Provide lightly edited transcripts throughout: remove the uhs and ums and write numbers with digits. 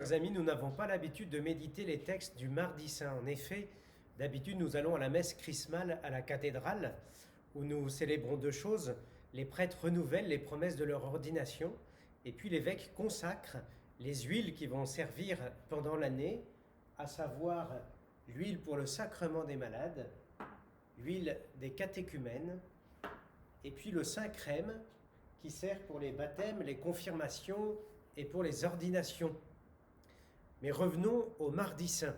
Chers amis, nous n'avons pas l'habitude de méditer les textes du Mardi Saint. En effet, d'habitude, nous allons à la messe chrismale à la cathédrale, où nous célébrons deux choses. Les prêtres renouvellent les promesses de leur ordination, et puis l'évêque consacre les huiles qui vont servir pendant l'année, à savoir l'huile pour le sacrement des malades, l'huile des catéchumènes, et puis le saint crème qui sert pour les baptêmes, les confirmations et pour les ordinations. Mais revenons au Mardi Saint.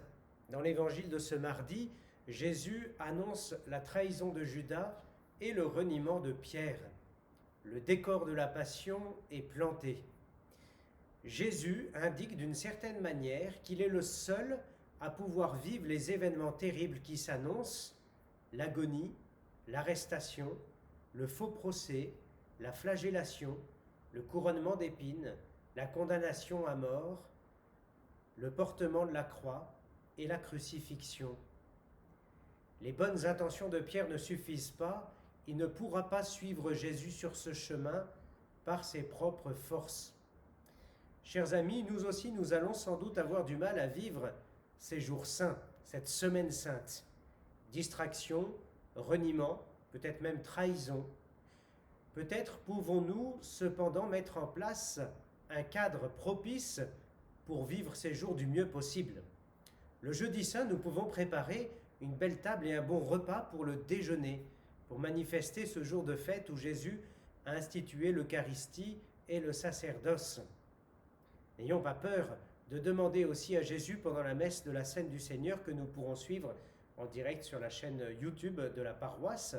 Dans l'évangile de ce mardi, Jésus annonce la trahison de Judas et le reniement de Pierre. Le décor de la passion est planté. Jésus indique d'une certaine manière qu'il est le seul à pouvoir vivre les événements terribles qui s'annoncent, l'agonie, l'arrestation, le faux procès, la flagellation, le couronnement d'épines, la condamnation à mort, le portement de la croix et la crucifixion. Les bonnes intentions de Pierre ne suffisent pas, il ne pourra pas suivre Jésus sur ce chemin par ses propres forces. Chers amis, nous aussi, nous allons sans doute avoir du mal à vivre ces jours saints, cette semaine sainte. Distraction, reniement, peut-être même trahison. Peut-être pouvons-nous cependant mettre en place un cadre propice pour vivre ces jours du mieux possible. Le jeudi saint, nous pouvons préparer une belle table et un bon repas pour le déjeuner, pour manifester ce jour de fête où Jésus a institué l'Eucharistie et le sacerdoce. N'ayons pas peur de demander aussi à Jésus pendant la messe de la Scène du Seigneur que nous pourrons suivre en direct sur la chaîne YouTube de la paroisse.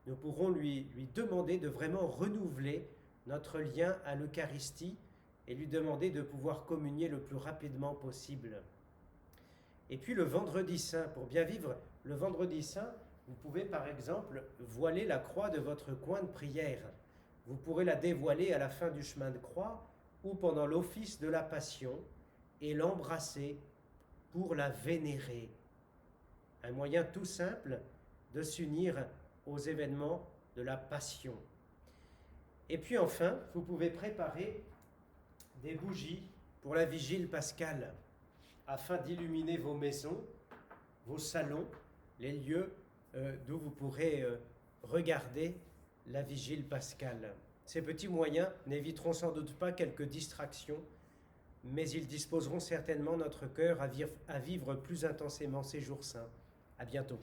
Nous pourrons lui demander de vraiment renouveler notre lien à l'Eucharistie et lui demander de pouvoir communier le plus rapidement possible. Et puis le vendredi saint, pour bien vivre le vendredi saint, vous pouvez par exemple voiler la croix de votre coin de prière. Vous pourrez la dévoiler à la fin du chemin de croix ou pendant l'office de la Passion et l'embrasser pour la vénérer. Un moyen tout simple de s'unir aux événements de la Passion. Et puis enfin, vous pouvez préparer des bougies pour la vigile pascale, afin d'illuminer vos maisons, vos salons, les lieux d'où vous pourrez regarder la vigile pascale. Ces petits moyens n'éviteront sans doute pas quelques distractions, mais ils disposeront certainement notre cœur à vivre plus intensément ces jours saints. À bientôt.